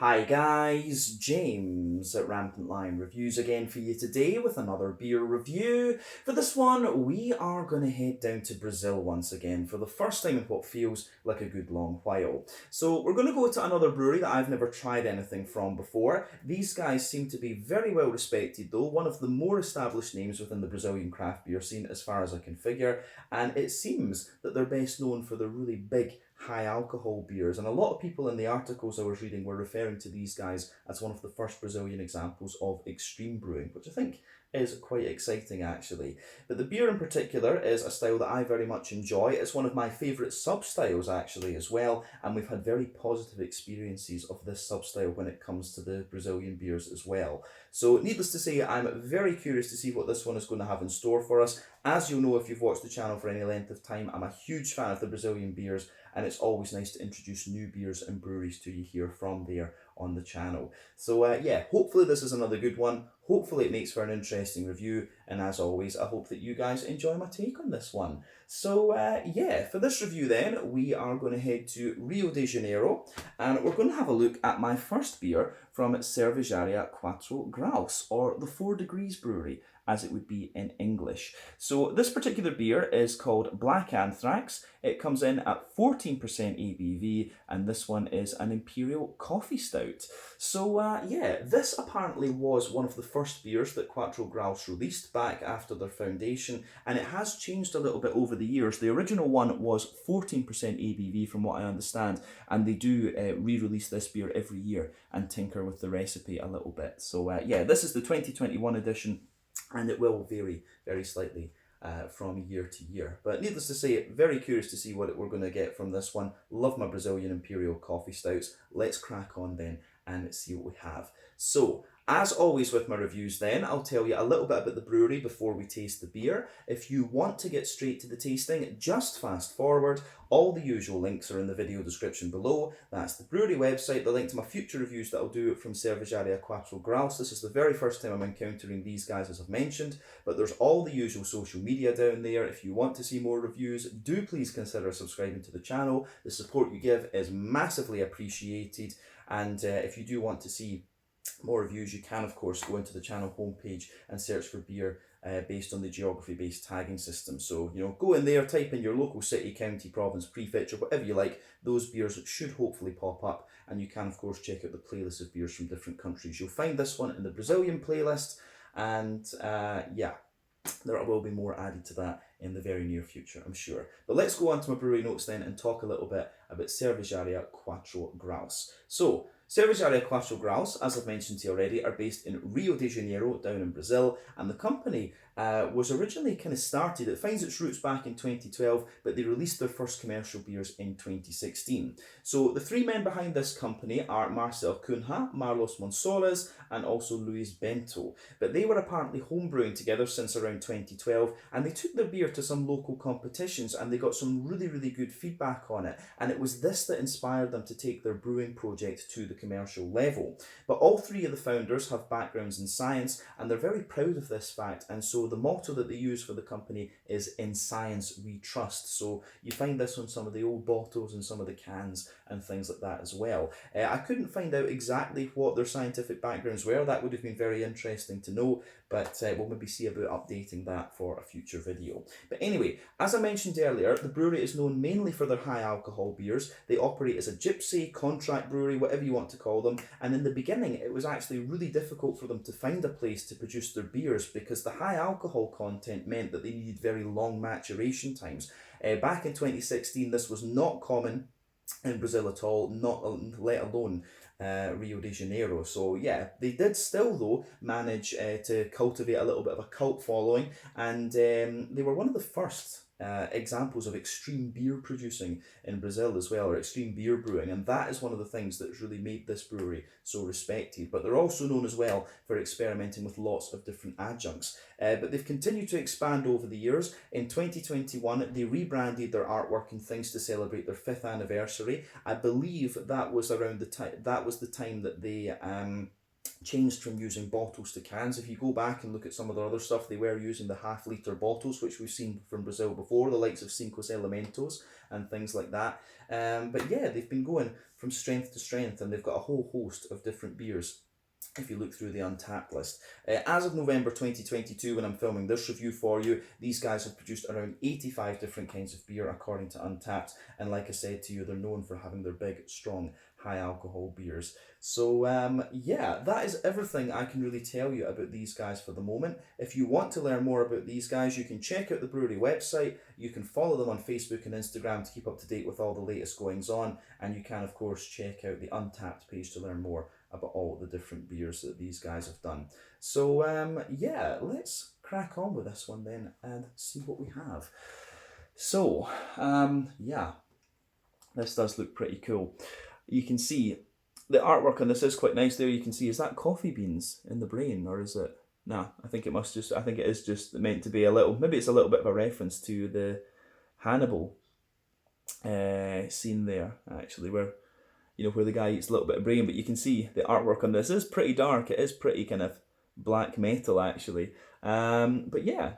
Hi guys, James at RampantLionReviews again for you today with another beer review. For this one, we are going to head down to Brazil once again for the first time in what feels like a good long while. So we're going to go to another brewery that I've never tried anything from before. These guys seem to be very well respected though, one of the more established names within the Brazilian craft beer scene as far as I can figure, and it seems that they're best known for their really big high alcohol beers, and a lot of people in the articles I was reading were referring to these guys as one of the first Brazilian examples of extreme brewing, which I think is quite exciting actually. But the beer in particular is a style that I very much enjoy. It's one of my favourite sub-styles actually as well, and we've had very positive experiences of this sub-style when it comes to the Brazilian beers as well. So needless to say, I'm very curious to see what this one is going to have in store for us. As you'll know if you've watched the channel for any length of time, I'm a huge fan of the Brazilian beers, and it's always nice to introduce new beers and breweries to you here from there on the channel. So yeah, hopefully this is another good one. Hopefully it makes for an interesting review, and as always, I hope that you guys enjoy my take on this one. So yeah, for this review then, we are going to head to Rio de Janeiro, and we're going to have a look at my first beer from Cervejaria Quatro Graus, or the 4 Degrees Brewery, as it would be in English. So this particular beer is called Black Anthrax. It comes in at 14% ABV, and this one is an Imperial coffee stout. So yeah, this apparently was one of the first beers that Quatro Graus released back after their foundation, and it has changed a little bit over the years. The original one was 14% ABV from what I understand, and they do re-release this beer every year and tinker with the recipe a little bit. So yeah, this is the 2021 edition, and it will vary very slightly from year to year. But needless to say, very curious to see what we're going to get from this one. Love my Brazilian Imperial coffee stouts. Let's crack on then and see what we have. So, as always with my reviews then, I'll tell you a little bit about the brewery before we taste the beer. If you want to get straight to the tasting, just fast forward. All the usual links are in the video description below. That's the brewery website, the link to my future reviews that I'll do from Cervejaria Quatro Graus. This is the very first time I'm encountering these guys, as I've mentioned, but there's all the usual social media down there. If you want to see more reviews, do please consider subscribing to the channel. The support you give is massively appreciated, and if you do want to see more reviews, you can of course go into the channel homepage and search for beer based on the geography based tagging system. So go in there, type in your local city, county, province, prefecture, whatever you like. Those beers should hopefully pop up, and you can of course check out the playlist of beers from different countries. You'll find this one in the Brazilian playlist, and yeah, there will be more added to that in the very near future, I'm sure. But let's go on to my brewery notes then and talk a little bit about Cervejaria Quatro Graus. So, Cervejaria Quatro Graus, as I've mentioned to you already, are based in Rio de Janeiro, down in Brazil, and the company was originally kind of started, it finds its roots back in 2012, but they released their first commercial beers in 2016. So the three men behind this company are Marcel Cunha, Marlos Monsoles, and also Luis Bento. But they were apparently homebrewing together since around 2012, and they took their beer to some local competitions, and they got some really, really good feedback on it. And it was this that inspired them to take their brewing project to the commercial level. But all three of the founders have backgrounds in science, and they're very proud of this fact, and so the motto that they use for the company is "In Science We Trust." So you find this on some of the old bottles and some of the cans and things like that as well. I couldn't find out exactly what their scientific backgrounds were. That would have been very interesting to know, but we'll maybe see about updating that for a future video. But anyway, as I mentioned earlier, the brewery is known mainly for their high alcohol beers. They operate as a gypsy, contract brewery, whatever you want to call them, and in the beginning it was actually really difficult for them to find a place to produce their beers because the high alcohol content meant that they needed very long maturation times. Back in 2016, this was not common in Brazil at all, not let alone Rio de Janeiro. So yeah, they did still though manage to cultivate a little bit of a cult following, and they were one of the first examples of extreme beer producing in Brazil as well, or extreme beer brewing, and that is one of the things that's really made this brewery so respected. But they're also known as well for experimenting with lots of different adjuncts. But they've continued to expand over the years. In 2021, they rebranded their artwork and things to celebrate their 5th anniversary. I believe that was around the time that they changed from using bottles to cans. If you go back and look at some of the other stuff, they were using the half-litre bottles, which we've seen from Brazil before, the likes of Cinco Elementos and things like that. But yeah, they've been going from strength to strength, and they've got a whole host of different beers if you look through the Untappd list. As of November 2022, when I'm filming this review for you, these guys have produced around 85 different kinds of beer according to Untappd, and like I said to you, they're known for having their big, strong, high alcohol beers. So yeah, that is everything I can really tell you about these guys for the moment. If you want to learn more about these guys, you can check out the brewery website, you can follow them on Facebook and Instagram to keep up to date with all the latest goings on, and you can of course check out the Untappd page to learn more about all the different beers that these guys have done. So yeah, let's crack on with this one then and see what we have. So yeah, this does look pretty cool. You can see the artwork on this is quite nice there. You can see, is that coffee beans in the brain, or is it? Nah, I think it is just meant to be a little, maybe it's a little bit of a reference to the Hannibal scene there, actually, where, you know, where the guy eats a little bit of brain. But you can see the artwork on this is pretty dark. It is pretty kind of black metal, actually. But yeah,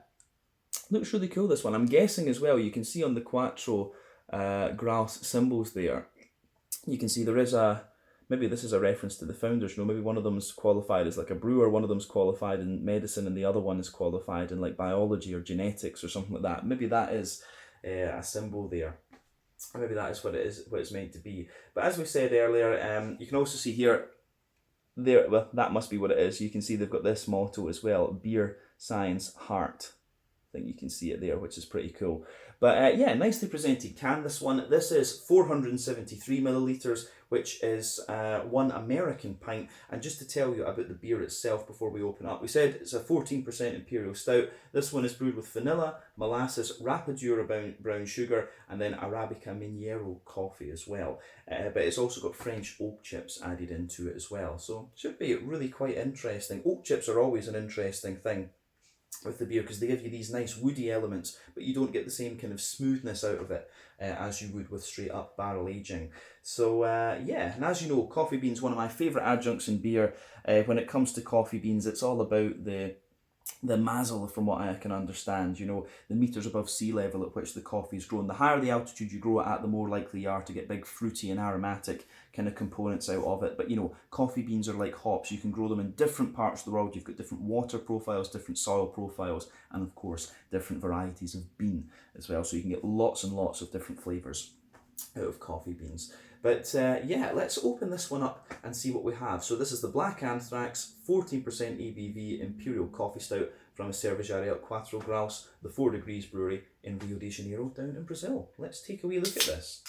looks really cool, this one. I'm guessing as well, you can see on the Quattro Graus symbols there, you can see there is maybe this is a reference to the founders, you know, maybe one of them's qualified as like a brewer, one of them's qualified in medicine, and the other one is qualified in like biology or genetics or something like that. Maybe that is a symbol there. Maybe that is what it's meant to be. But as we said earlier, you can also see here, well, that must be what it is. You can see they've got this motto as well: beer, science, heart. I think you can see it there, which is pretty cool. But yeah, nicely presented can, this one. This is 473 millilitres, which is 1 American pint. And just to tell you about the beer itself before we open up, we said it's a 14% Imperial Stout. This one is brewed with vanilla, molasses, Rapadura brown sugar, and then Arabica Minero coffee as well. But it's also got French oak chips added into it as well. So it should be really quite interesting. Oak chips are always an interesting thing with the beer, because they give you these nice woody elements, but you don't get the same kind of smoothness out of it as you would with straight up barrel aging. So yeah, and as you know, coffee beans, one of my favourite adjuncts in beer. When it comes to coffee beans, it's all about the mazel, from what I can understand, you know, the metres above sea level at which the coffee is grown. The higher the altitude you grow it at, the more likely you are to get big fruity and aromatic kind of components out of it. But you know, coffee beans are like hops. You can grow them in different parts of the world. You've got different water profiles, different soil profiles, and of course, different varieties of bean as well. So you can get lots and lots of different flavours out of coffee beans. But yeah, let's open this one up and see what we have. So this is the Black Anthrax 14% ABV Imperial Coffee Stout from Cervejaria Quatro Graus, the 4 Degrees Brewery in Rio de Janeiro down in Brazil. Let's take a wee look at this.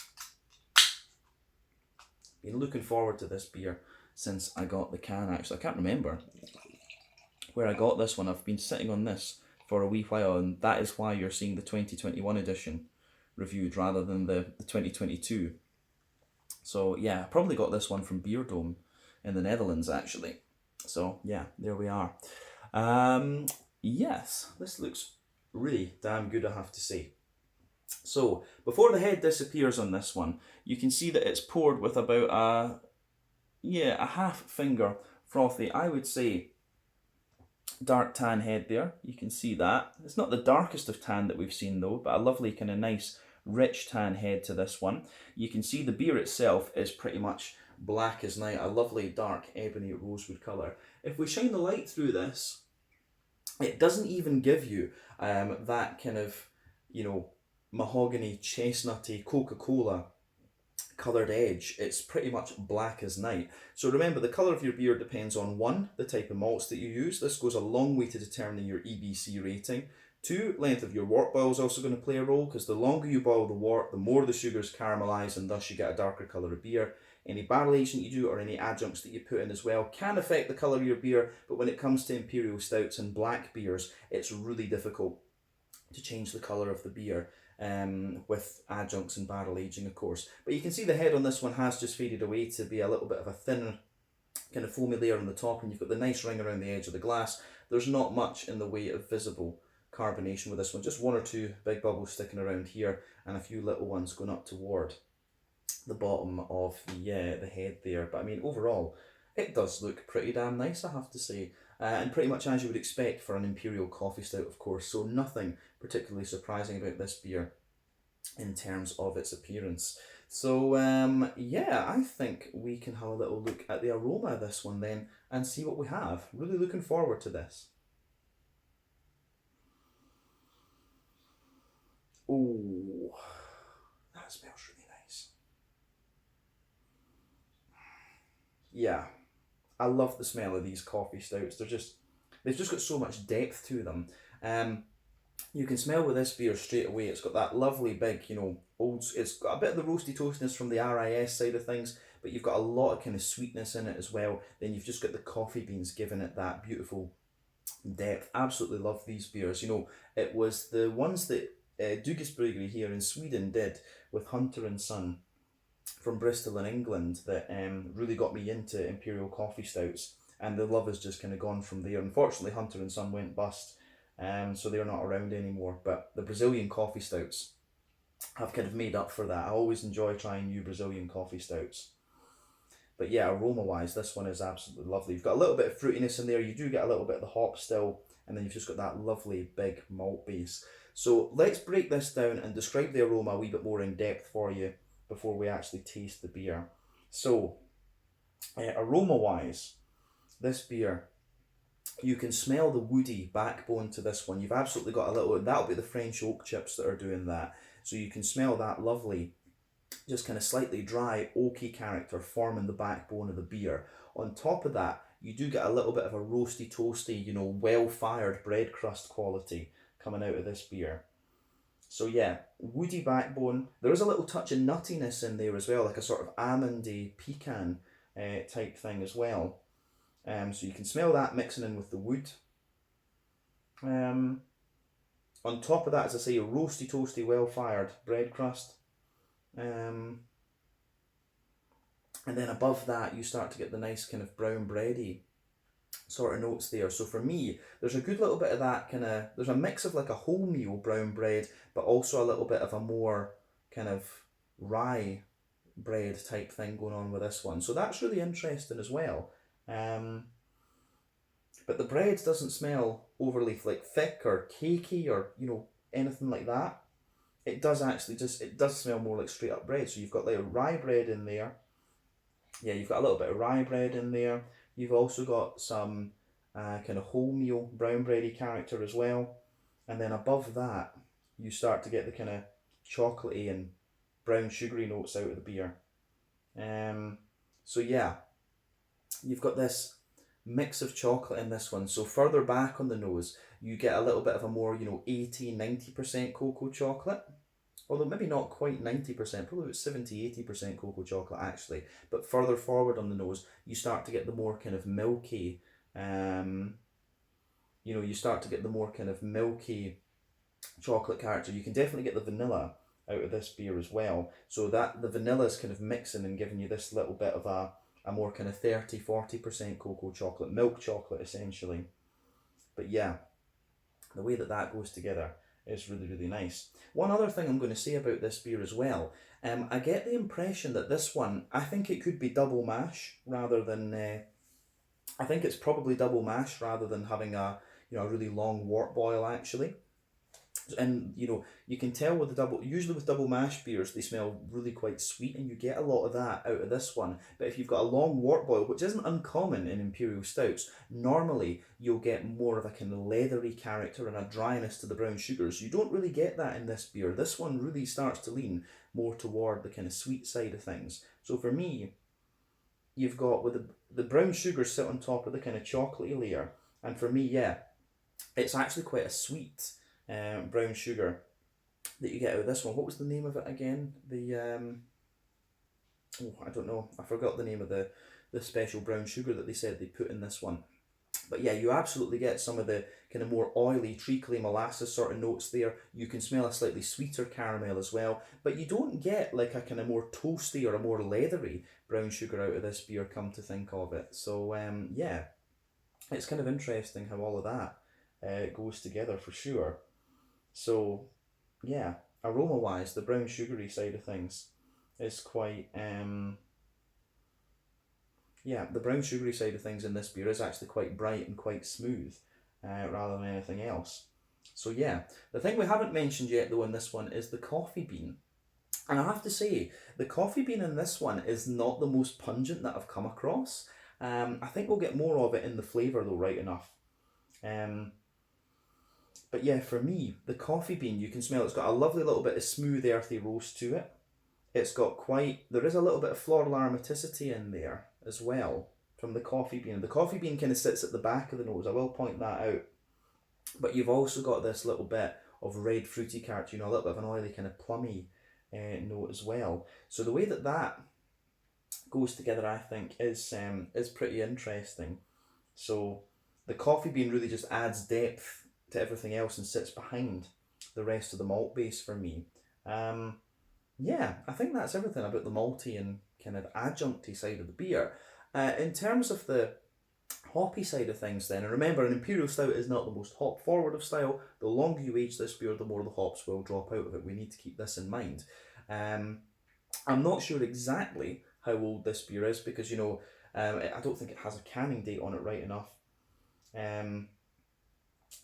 Been looking forward to this beer since I got the can, actually. I can't remember where I got this one. I've been sitting on this for a wee while, and that is why you're seeing the 2021 edition reviewed rather than the 2022. So yeah, I probably got this one from Beer Dome in the Netherlands, actually. So yeah, there we are. Yes, this looks really damn good, I have to say. So before the head disappears on this one, you can see that it's poured with about a half finger frothy, I would say, dark tan head there. You can see that. It's not the darkest of tan that we've seen though, but a lovely kind of nice rich tan head to this one. You can see the beer itself is pretty much black as night, a lovely dark ebony rosewood colour. If we shine the light through this, it doesn't even give you that kind of, you know, mahogany, chestnutty, Coca-Cola coloured edge. It's pretty much black as night. So remember, the colour of your beer depends on 1, the type of malts that you use. This goes a long way to determining your EBC rating. 2, length of your wort boil is also going to play a role, because the longer you boil the wort, the more the sugars caramelise, and thus you get a darker colour of beer. Any barrel aging you do or any adjuncts that you put in as well can affect the colour of your beer, but when it comes to imperial stouts and black beers, it's really difficult to change the colour of the beer with adjuncts and barrel aging, of course. But you can see the head on this one has just faded away to be a little bit of a thinner kind of foamy layer on the top, and you've got the nice ring around the edge of the glass. There's not much in the way of visible carbonation with this one, just 1 or 2 big bubbles sticking around here and a few little ones going up toward the bottom of the head there. But I mean, overall, It does look pretty damn nice, I have to say. And pretty much as you would expect for an Imperial coffee stout, of course, so nothing particularly surprising about this beer in terms of its appearance. So, yeah, I think we can have a little look at the aroma of this one then and see what we have. Really looking forward to this. Oh, that smells really nice. Yeah, I love the smell of these coffee stouts. They've just got so much depth to them. Um, you can smell with this beer straight away. It's got that lovely big, old. It's got a bit of the roasty toastiness from the RIS side of things, but you've got a lot of kind of sweetness in it as well. Then you've just got the coffee beans giving it that beautiful depth. Absolutely love these beers. It was the ones that Dugis Brewery here in Sweden did with Hunter and Son from Bristol in England that really got me into Imperial coffee stouts, and the love has just kind of gone from there. Unfortunately, Hunter and Son went bust, so they're not around anymore. But the Brazilian coffee stouts have kind of made up for that. I always enjoy trying new Brazilian coffee stouts. But yeah, aroma wise, this one is absolutely lovely. You've got a little bit of fruitiness in there. You do get a little bit of the hop still, and then you've just got that lovely big malt base. So let's break this down and describe the aroma a wee bit more in depth for you before we actually taste the beer. So, aroma wise, this beer, you can smell the woody backbone to this one. You've absolutely got a little, that'll be the French oak chips that are doing that. So you can smell that lovely, just kind of slightly dry, oaky character forming the backbone of the beer. On top of that, you do get a little bit of a roasty, toasty, well fired bread crust quality coming out of this beer. So yeah, woody backbone. There is a little touch of nuttiness in there as well, like a sort of almondy pecan type thing as well. So you can smell that mixing in with the wood. Um, on top of that, as I say, a roasty, toasty, well fired bread crust. Um, and then above that, you start to get the nice kind of brown bready sort of notes there. So for me, there's a good little bit of that there's a mix of like a wholemeal brown bread, but also a little bit of a more kind of rye bread type thing going on with this one. So that's really interesting as well. Um, but the bread doesn't smell overly like thick or cakey or anything like that. It does actually it does smell more like straight up bread. So you've got like a rye bread in there. Yeah, you've got a little bit of rye bread in there. You've also got some kind of wholemeal brown bready character as well. And then above that, you start to get the kind of chocolatey and brown sugary notes out of the beer. Um, so yeah, you've got this mix of chocolate in this one. So further back on the nose, you get a little bit of a more, 80-90% cocoa chocolate. Although maybe not quite 90%, probably about 70-80% cocoa chocolate actually. But further forward on the nose, you start to get the more kind of milky, you start to get the more kind of milky chocolate character. You can definitely get the vanilla out of this beer as well. So that the vanilla is kind of mixing and giving you this little bit of a more kind of 30-40% cocoa chocolate, milk chocolate essentially. But yeah, the way that that goes together is really, really nice. One other thing I'm going to say about this beer as well, I get the impression that this one, I think it could be double mash rather than, I think it's probably double mash rather than having a really long wort boil actually. And you can tell with usually with double mash beers they smell really quite sweet, and you get a lot of that out of this one. But if you've got a long wort boil, which isn't uncommon in imperial stouts, normally you'll get more of a kind of leathery character and a dryness to the brown sugars. You don't really get that in this beer. This one really starts to lean more toward the kind of sweet side of things. So for me, you've got with the brown sugars sit on top of the kind of chocolatey layer, and for me, yeah, it's actually quite a sweet brown sugar that you get out of this one. What was the name of it again? I don't know. I forgot the name of the special brown sugar that they said they put in this one. But yeah, you absolutely get some of the kind of more oily, treacly molasses sort of notes there. You can smell a slightly sweeter caramel as well, but you don't get like a kind of more toasty or a more leathery brown sugar out of this beer, come to think of it. So yeah, it's kind of interesting how all of that goes together for sure. So yeah, aroma wise, the brown sugary side of things is yeah, the brown sugary side of things in this beer is actually quite bright and quite smooth, rather than anything else. So yeah, the thing we haven't mentioned yet though in this one is the coffee bean. And I have to say, the coffee bean in this one is not the most pungent that I've come across. I think we'll get more of it in the flavour though, right enough. Um, but yeah, for me, the coffee bean, you can smell it's got a lovely little bit of smooth earthy roast to it. It's got there is a little bit of floral aromaticity in there as well from the coffee bean. The coffee bean kind of sits at the back of the nose, I will point that out. But you've also got this little bit of red fruity character, a little bit of an oily kind of plummy note as well. So the way that that goes together, I think, is pretty interesting. So the coffee bean really just adds depth to everything else and sits behind the rest of the malt base for me. Yeah, I think that's everything about the malty and kind of adjuncty side of the beer. In terms of the hoppy side of things then, and remember, an Imperial Stout is not the most hop forward of style. The longer you age this beer, the more the hops will drop out of it. We need to keep this in mind. I'm not sure exactly how old this beer is because, I don't think it has a canning date on it right enough.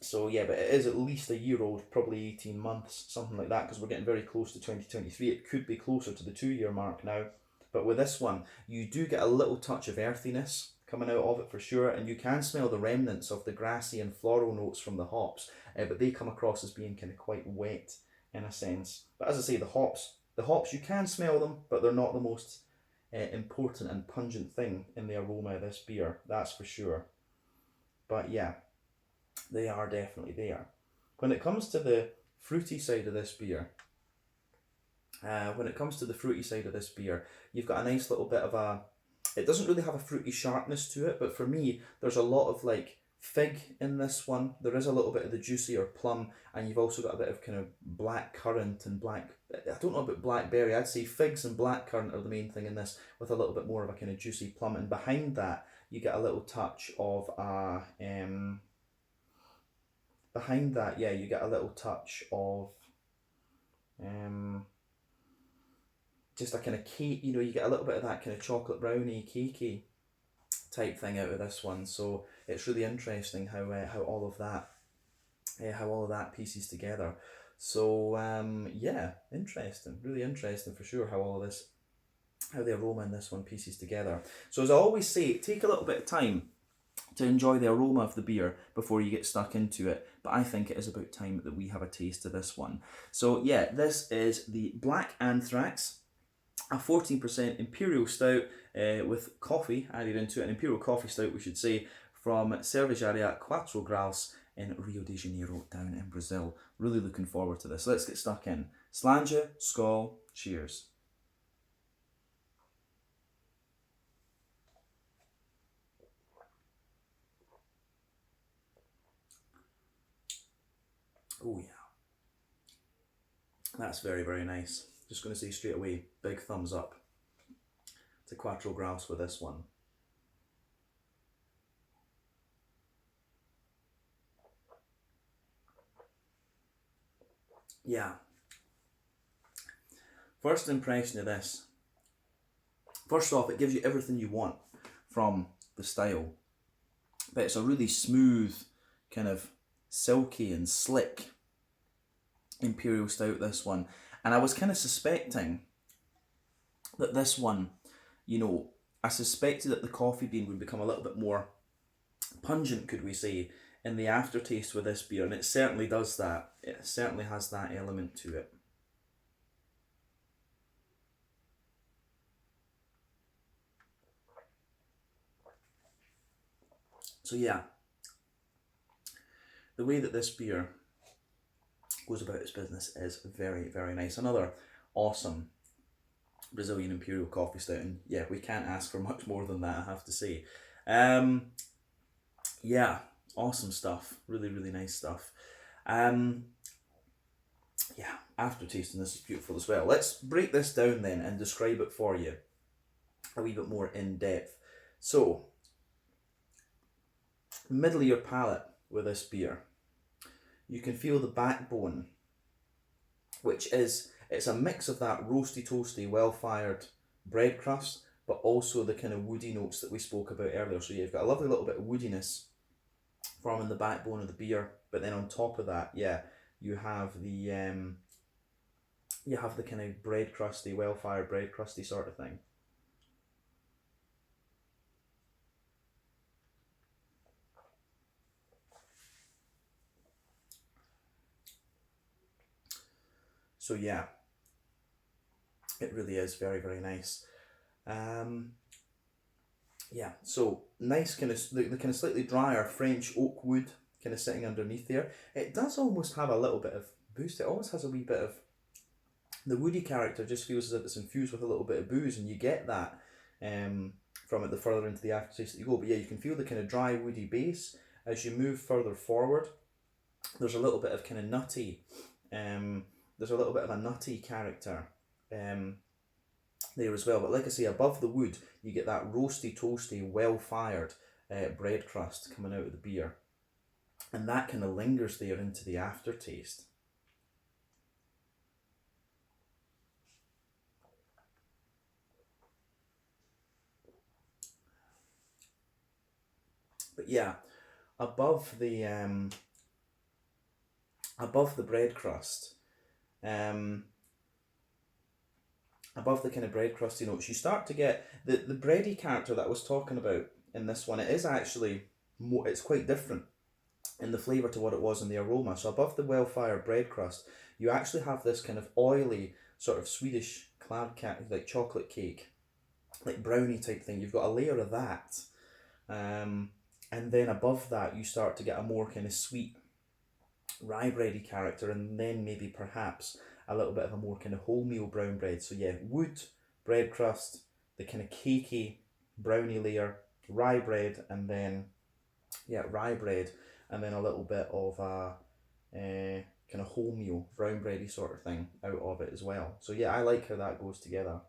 So yeah, but it is at least a year old, probably 18 months, something like that, because we're getting very close to 2023. It could be closer to the 2 year mark now. But with this one, you do get a little touch of earthiness coming out of it for sure, and you can smell the remnants of the grassy and floral notes from the hops, but they come across as being kind of quite wet in a sense. But as I say, the hops, you can smell them, but they're not the most important and pungent thing in the aroma of this beer, that's for sure. But yeah, they are definitely there. When it comes to the fruity side of this beer, you've got a nice little bit of it doesn't really have a fruity sharpness to it, but for me, there's a lot of like fig in this one. There is a little bit of the juicy or plum, and you've also got a bit of kind of black currant and I don't know about blackberry. I'd say figs and blackcurrant are the main thing in this, with a little bit more of a kind of juicy plum. And behind that, you get a little touch of you get a little touch of just a kind of cake, you get a little bit of that kind of chocolate brownie, cakey type thing out of this one. So it's really interesting how all of that pieces together. So yeah, interesting, really interesting for sure how the aroma in this one pieces together. So as I always say, take a little bit of time to enjoy the aroma of the beer before you get stuck into it, but I think it is about time that we have a taste of this one. So yeah, this is the Black Anthrax, a 14% Imperial Stout with coffee added into it, an Imperial Coffee Stout we should say, from Cervejaria Quatro Graus in Rio de Janeiro down in Brazil. Really looking forward to this. Let's get stuck in. Slàinte, skål, cheers. Oh yeah, that's very, very nice. Just going to say straight away, big thumbs up to Quatro Graus with this one. Yeah. First impression of this. First off, it gives you everything you want from the style, but it's a really smooth, kind of silky and slick Imperial Stout, this one. And I was kind of suspecting that this one, I suspected that the coffee bean would become a little bit more pungent, could we say, in the aftertaste with this beer, and it certainly does that. It certainly has that element to it. So yeah, the way that this beer goes about its business is very, very nice. Another awesome Brazilian Imperial Coffee Stout, and yeah, we can't ask for much more than that, I have to say. Yeah, awesome stuff. Really, really nice stuff. Yeah, after tasting this is beautiful as well. Let's break this down then and describe it for you a wee bit more in depth. So, middle of your palate with this beer, you can feel the backbone, which is, it's a mix of that roasty toasty well fired bread crust, but also the kind of woody notes that we spoke about earlier. So yeah, you've got a lovely little bit of woodiness forming the backbone of the beer, but then on top of that, yeah, you have the kind of bread crusty, well fired bread crusty sort of thing. So yeah, it really is very, very nice. Yeah, so nice kind of the kind of slightly drier French oak wood kind of sitting underneath there. It does almost have a little bit of boost. It almost has a wee bit of the woody character. Just feels as if it's infused with a little bit of booze, and you get that from it the further into the aftertaste that you go. But yeah, you can feel the kind of dry woody base as you move further forward. There's a little bit of kind of nutty. There's a little bit of a nutty character. There as well, but like I say, above the wood you get that roasty, toasty, well fired bread crust coming out of the beer, and that kind of lingers there into the aftertaste. But yeah, above the bread crust, above the kind of bread crusty notes, you start to get the bready character that I was talking about in this one. It is actually more, it's quite different in the flavour to what it was in the aroma. So above the well-fired bread crust, you actually have this kind of oily, sort of Swedish like chocolate cake, like brownie type thing. You've got a layer of that. And then above that, you start to get a more kind of sweet, rye bready character, and then maybe perhaps a little bit of a more kind of wholemeal brown bread. So yeah, wood, bread crust, the kind of cakey brownie layer, rye bread, and then rye bread, and then a little bit of a kind of wholemeal brown bready sort of thing out of it as well. So yeah, I like how that goes together.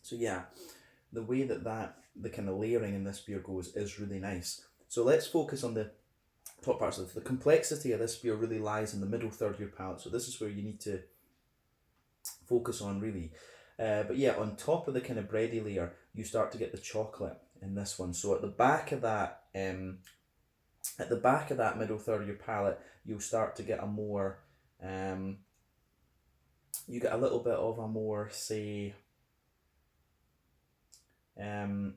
So yeah, the way that the kind of layering in this beer goes is really nice. So let's focus on the top parts of the complexity of this beer. Really lies in the middle third of your palate. So this is where you need to focus on really. But yeah, on top of the kind of bready layer, you start to get the chocolate in this one. So at the back of that, middle third of your palate, you'll start to get a more, you get a little bit of a more, say, kind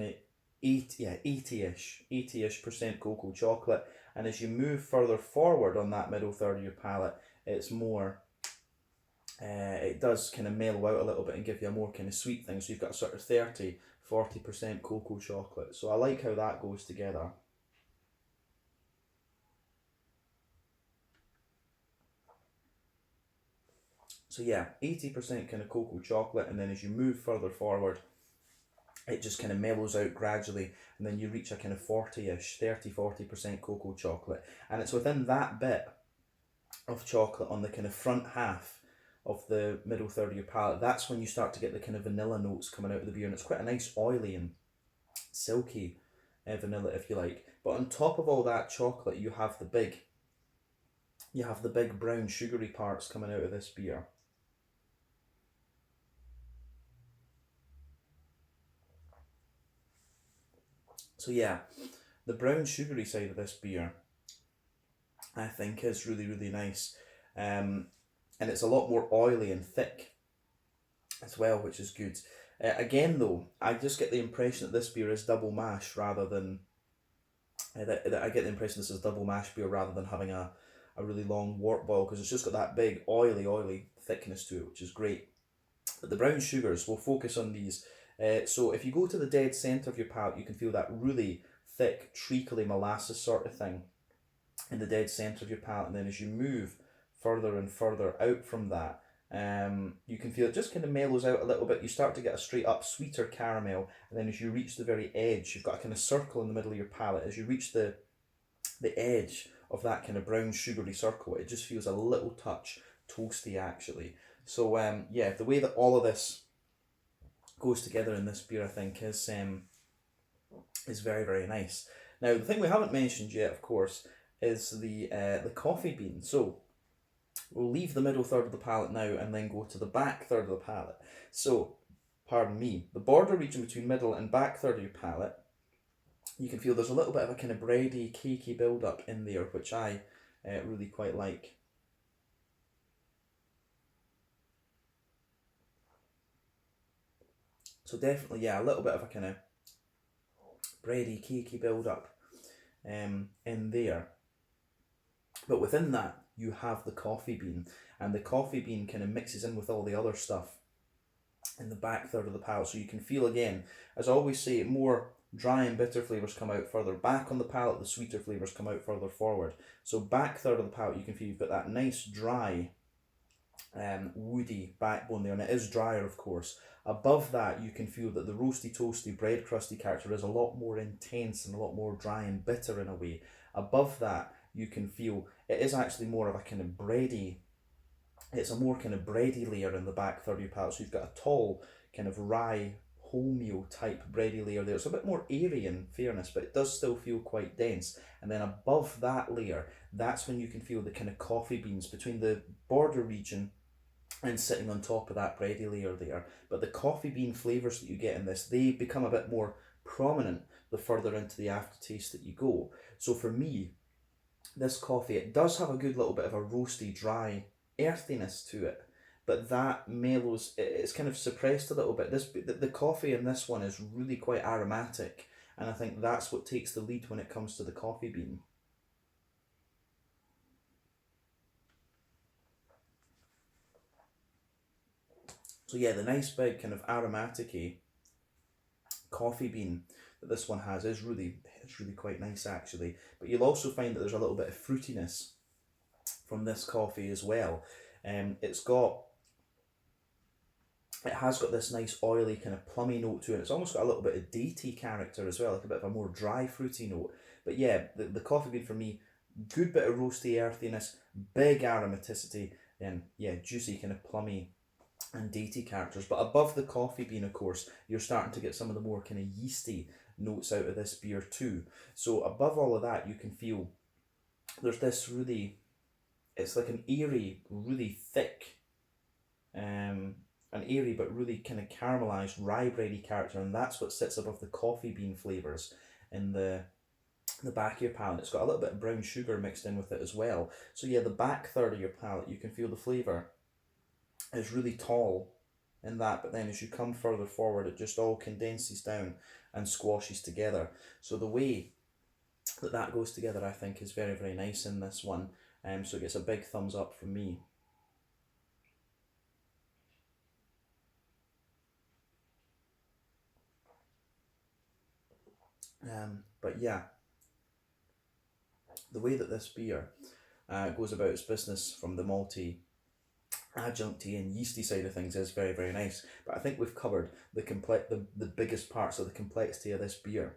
of 80-ish% cocoa chocolate. And as you move further forward on that middle third of your palate, it's more, it does kind of mellow out a little bit and give you a more kind of sweet thing. So you've got a sort of 30-40% cocoa chocolate. So I like how that goes together. So yeah, 80% kind of cocoa chocolate, and then as you move further forward, it just kind of mellows out gradually, and then you reach a kind of 40-ish, 30-40% cocoa chocolate. And it's within that bit of chocolate on the kind of front half of the middle third of your palate, that's when you start to get the kind of vanilla notes coming out of the beer, and it's quite a nice oily and silky vanilla, if you like. But on top of all that chocolate, you have the big brown sugary parts coming out of this beer. So yeah, the brown sugary side of this beer, I think, is really, really nice. And it's a lot more oily and thick as well, which is good. Again though, I just get the impression that this beer is double mash rather than, that I get the impression this is double mash beer rather than having a really long wort boil, because it's just got that big oily thickness to it, which is great. But the brown sugars, we'll focus on these. So if you go to the dead centre of your palate, you can feel that really thick, treacly molasses sort of thing in the dead centre of your palate. And then as you move further and further out from that, you can feel it just kind of mellows out a little bit. You start to get a straight up sweeter caramel. And then as you reach the very edge, you've got a kind of circle in the middle of your palate. As you reach the edge of that kind of brown sugary circle, it just feels a little touch toasty actually. So yeah, the way that all of this goes together in this beer, I think, is very, very nice. Now, the thing we haven't mentioned yet, of course, is the coffee bean. So we'll leave the middle third of the palate now and then go to the back third of the palate. So, pardon me, the border region between middle and back third of your palate, you can feel there's a little bit of a kind of bready, cakey build-up in there, which I really quite like. So definitely, yeah, a little bit of a kind of bready, cakey build-up in there. But within that, you have the coffee bean, and the coffee bean kind of mixes in with all the other stuff in the back third of the palate. So you can feel again, as I always say, more dry and bitter flavours come out further back on the palate, the sweeter flavours come out further forward. So back third of the palate, you can feel you've got that nice dry, woody backbone there, and it is drier, of course. Above that, you can feel that the roasty, toasty, bread crusty character is a lot more intense and a lot more dry and bitter in a way. Above that, you can feel it is actually more of a kind of bready, it's a more kind of bready layer in the back third of your palate. So you've got a tall kind of rye wholemeal type bready layer there. It's a bit more airy in fairness, but it does still feel quite dense. And then above that layer, that's when you can feel the kind of coffee beans between the border region and sitting on top of that bready layer there. But the coffee bean flavours that you get in this, they become a bit more prominent the further into the aftertaste that you go. So for me, this coffee, it does have a good little bit of a roasty, dry earthiness to it, but that mellows, it's kind of suppressed a little bit. The coffee in this one is really quite aromatic, and I think that's what takes the lead when it comes to the coffee bean. So yeah, the nice big kind of aromatic coffee bean that this one has is it's really quite nice actually. But you'll also find that there's a little bit of fruitiness from this coffee as well. It has got this nice oily kind of plummy note to it. It's almost got a little bit of datey character as well, like a bit of a more dry fruity note. But yeah, the coffee bean for me, good bit of roasty earthiness, big aromaticity, and yeah, juicy kind of plummy and datey characters. But above the coffee bean, of course, you're starting to get some of the more kind of yeasty notes out of this beer too. So above all of that, you can feel there's this really, it's like an airy, really thick, an airy but really kind of caramelized rye bready character, and that's what sits above the coffee bean flavors in the back of your palate. It's got a little bit of brown sugar mixed in with it as well. So yeah, the back third of your palate, you can feel the flavour is really tall in that, but then as you come further forward, it just all condenses down and squashes together. So the way that goes together, I think, is very, very nice in this one. So it gets a big thumbs up from me. But yeah, the way that this beer goes about its business from the malty, adjuncty and yeasty side of things is very, very nice. But I think we've covered the biggest parts of the complexity of this beer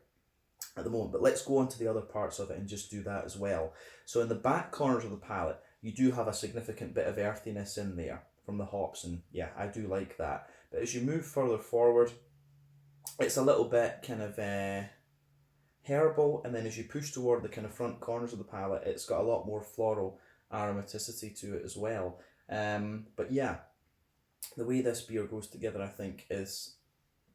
at the moment. But let's go on to the other parts of it and just do that as well. So in the back corners of the palate, you do have a significant bit of earthiness in there from the hops, and yeah, I do like that. But as you move further forward, it's a little bit kind of herbal, and then as you push toward the kind of front corners of the palate, it's got a lot more floral aromaticity to it as well. But yeah, the way this beer goes together, I think, is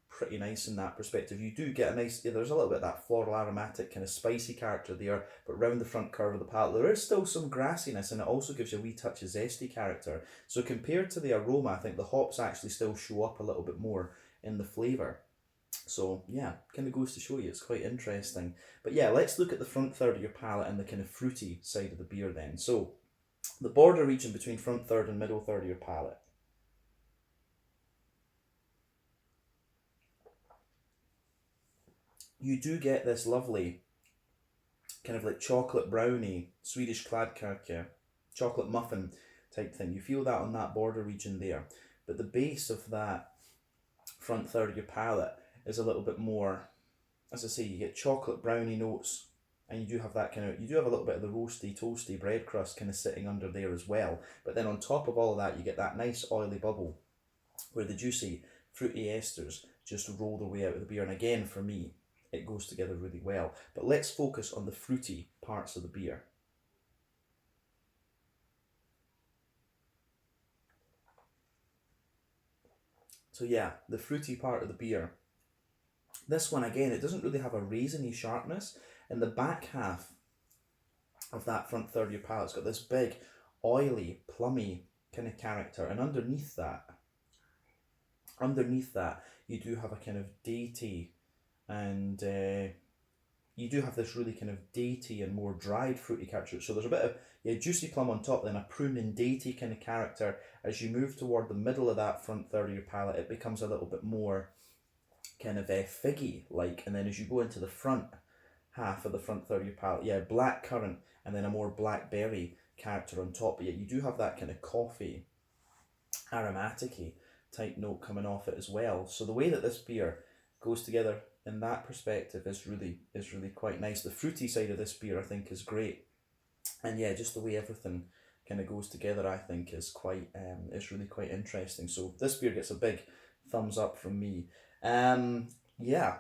pretty nice in that perspective. You do get a nice, yeah, there's a little bit of that floral aromatic kind of spicy character there, but round the front curve of the palate there is still some grassiness, and it also gives you a wee touch of zesty character. So compared to the aroma, I think the hops actually still show up a little bit more in the flavour. So yeah, kind of goes to show you, it's quite interesting. But yeah, let's look at the front third of your palate and the kind of fruity side of the beer then. So the border region between front third and middle third of your palate. You do get this lovely kind of like chocolate brownie, Swedish kladdkaka, chocolate muffin type thing. You feel that on that border region there. But the base of that front third of your palate is a little bit more, as I say, you get chocolate brownie notes, and you do have that kind of, you do have a little bit of the roasty, toasty bread crust kind of sitting under there as well. But then on top of all of that, you get that nice oily bubble where the juicy, fruity esters just roll their way out of the beer. And again, for me, it goes together really well. But let's focus on the fruity parts of the beer. So yeah, the fruity part of the beer. This one again, it doesn't really have a raisiny sharpness. In the back half of that front third of your palate, it's got this big, oily, plummy kind of character, and underneath that, you do have a kind of datey, and you do have this really kind of datey and more dried fruity character. So there's a bit of juicy plum on top, then a prune and datey kind of character. As you move toward the middle of that front third of your palate, it becomes a little bit more kind of figgy like, and then as you go into the front half of the front third of your palate, black currant and then a more blackberry character on top. But yet you do have that kind of coffee, aromatic-y type note coming off it as well. So the way that this beer goes together in that perspective is really quite nice. The fruity side of this beer I think is great, and yeah, just the way everything kind of goes together I think is quite is really quite interesting. So this beer gets a big thumbs up from me. Yeah,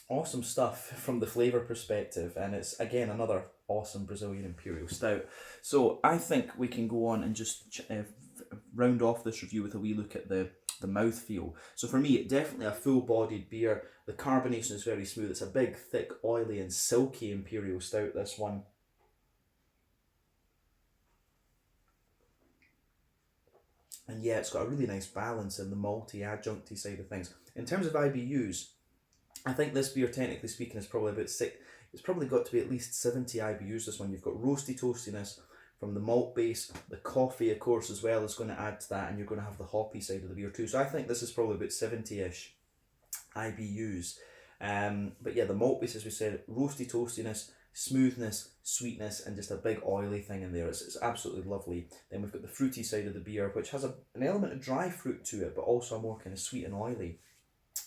awesome stuff from the flavour perspective, and it's again another awesome Brazilian Imperial Stout. So I think we can go on and just round off this review with a wee look at the mouthfeel. So for me, definitely a full-bodied beer. The carbonation is very smooth. It's a big, thick, oily and silky Imperial Stout, this one. And yeah, it's got a really nice balance in the malty, adjuncty side of things. In terms of IBUs, I think this beer, technically speaking, is probably about six. It's probably got to be at least 70 IBUs, this one. You've got roasty toastiness from the malt base. The coffee, of course, as well is going to add to that, and you're going to have the hoppy side of the beer too. So I think this is probably about 70-ish IBUs. But yeah, the malt base, as we said, roasty toastiness, smoothness, sweetness, and just a big oily thing in there. It's absolutely lovely. Then we've got the fruity side of the beer, which has an element of dry fruit to it, but also a more kind of sweet and oily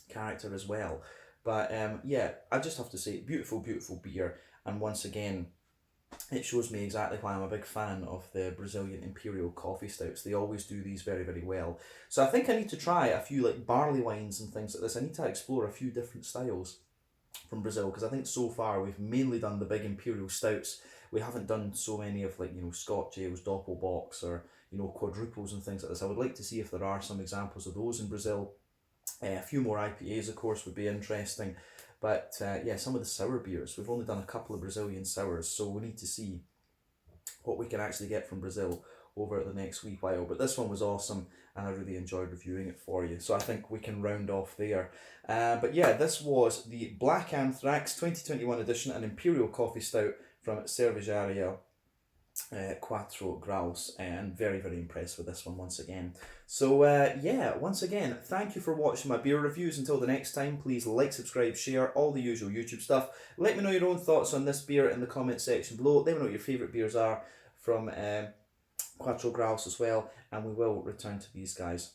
character as well. But yeah, I just have to say, beautiful, beautiful beer. And once again, it shows me exactly why I'm a big fan of the Brazilian Imperial coffee stouts. They always do these very, very well. So I think I need to try a few like barley wines and things like this. I need to explore a few different styles from Brazil, because I think so far we've mainly done the big Imperial stouts. We haven't done so many of like, Scotch ales, doppelbocks, or, quadruples and things like this. I would like to see if there are some examples of those in Brazil. A few more IPAs, of course, would be interesting. But yeah, some of the sour beers. We've only done a couple of Brazilian sours, so we need to see what we can actually get from Brazil over the next wee while. But this one was awesome, and I really enjoyed reviewing it for you. So I think we can round off there. But yeah, this was the Black Anthrax 2021 edition, an Imperial Coffee Stout from Cervejaria Quatro Graus, and very, very impressed with this one once again. So yeah, once again, thank you for watching my beer reviews. Until the next time, please like, subscribe, share, all the usual YouTube stuff. Let me know your own thoughts on this beer in the comment section below. Let me know what your favourite beers are from Quatro Graus as well, and we will return to these guys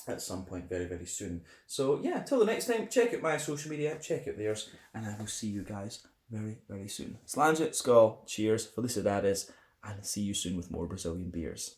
at some point very, very soon. So yeah, till the next time, check out my social media, check out theirs, and I will see you guys very, very soon. Slange it, skull, cheers, felicidades, and see you soon with more Brazilian beers.